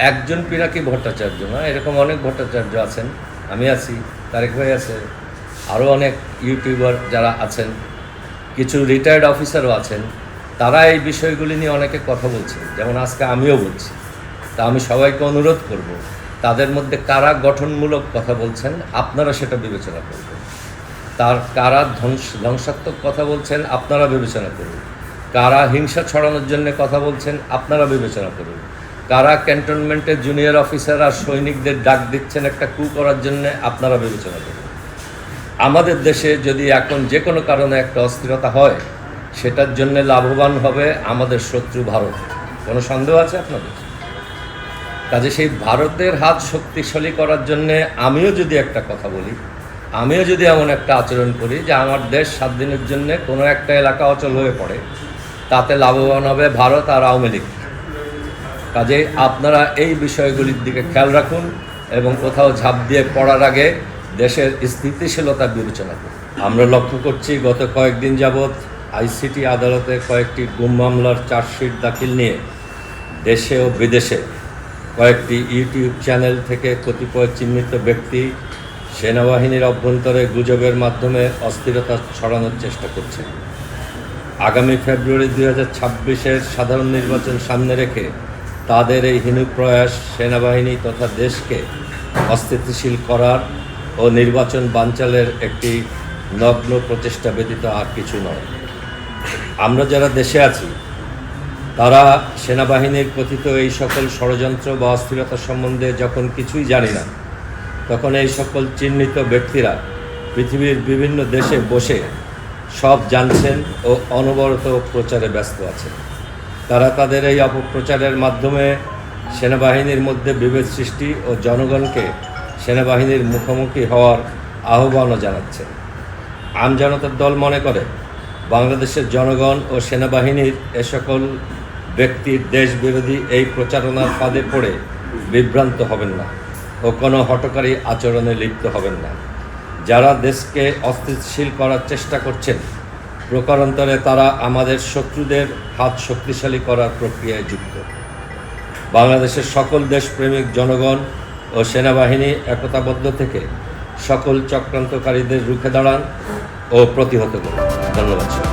একজন পিনাকি ভট্টাচার্য না, এরকম অনেক ভট্টাচার্য আছেন, আমি আছি, তারেক ভাই আছে, আরও অনেক ইউটিউবার যারা আছেন, কিছু রিটায়ার্ড অফিসারও আছেন। তারা এই বিষয়গুলি নিয়ে অনেকে কথা বলছেন, যেমন আজকে আমিও বলছি। তা আমি সবাইকে অনুরোধ করব, তাদের মধ্যে কারা গঠনমূলক কথা বলছেন আপনারা সেটা বিবেচনা করবেন, কারা ধ্বংসাত্মক কথা বলছেন আপনারা বিবেচনা করুন, কারা হিংসা ছড়ানোর জন্য কথা বলছেন আপনারা বিবেচনা করুন, কারা ক্যান্টনমেন্টে জুনিয়র অফিসার আর সৈনিকদের ডাক দিচ্ছেন একটা কু করার জন্য আপনারা বিবেচনা করুন। আমাদের দেশে যদি এখন যে কোনো কারণে একটা অস্থিরতা হয়, সেটার জন্য লাভবান হবে আমাদের শত্রু ভারত। কোনো সন্দেহ আছে আপনাদের? কাজে সেই ভারতের হাত শক্তিশালী করার জন্যে আমিও যদি একটা কথা বলি, আমিও যদি এমন একটা আচরণ করি যে আমার দেশ 7 দিনের জন্য কোনো একটা এলাকা অচল হয়ে পড়ে, তাতে লাভবান হবে ভারত আর আওয়ামী লীগ। কাজেই আপনারা এই বিষয়গুলির দিকে খেয়াল রাখুন এবং কোথাও ঝাঁপ দিয়ে পড়ার আগে দেশের স্থিতিশীলতা বিবেচনা করুন। আমরা লক্ষ্য করছি গত কয়েকদিন যাবৎ আইসিটি আদালতে কয়েকটি গুম মামলার চার্জশিট দাখিল নিয়ে দেশে ও বিদেশে কয়েকটি ইউটিউব চ্যানেল থেকে কতিপয় চিহ্নিত ব্যক্তি সেনাবাহিনীর অভ্যন্তরে গুজবের মাধ্যমে অস্থিরতা ছড়ানোর চেষ্টা করছে। আগামী ফেব্রুয়ারি 2026-এর সাধারণ নির্বাচন সামনে রেখে তাদের এই হীন প্রয়াস সেনাবাহিনী তথা দেশকে অস্থিতিশীল করার ও নির্বাচন বানচালের একটি নগ্ন প্রচেষ্টা ব্যতীত আর কিছু নয়। আমরা যারা দেশে আছি তারা সেনাবাহিনীর কথিত এই সকল ষড়যন্ত্র বা অস্থিরতা সম্বন্ধে যখন কিছুই জানি না, তখন এই সকল চিহ্নিত ব্যক্তিরা পৃথিবীর বিভিন্ন দেশে বসে সব জানছেন ও অনবরত প্রচারে ব্যস্ত আছেন। তারা তাদের এই অপপ্রচারের মাধ্যমে সেনাবাহিনীর মধ্যে বিভেদ সৃষ্টি ও জনগণকে সেনাবাহিনীর মুখোমুখি হওয়ার আহ্বানও জানাচ্ছেন। আমজনতার দল মনে করে বাংলাদেশের জনগণ ও সেনাবাহিনীর এ সকল ব্যক্তির দেশবিরোধী এই প্রচারণার ফাঁদে পড়ে বিভ্রান্ত হবেন না ও কোনো হঠকারী আচরণে লিপ্ত হবেন না। যারা দেশকে অস্থিতিশীল করার চেষ্টা করছেন, প্রকারান্তরে তারা আমাদের শত্রুদের হাত শক্তিশালী করার প্রক্রিয়ায় যুক্ত। বাংলাদেশের সকল দেশপ্রেমিক জনগণ ও সেনাবাহিনী একতাবদ্ধ থেকে সকল চক্রান্তকারীদের রুখে দাঁড়ান ও প্রতিহত করুন। ধন্যবাদ।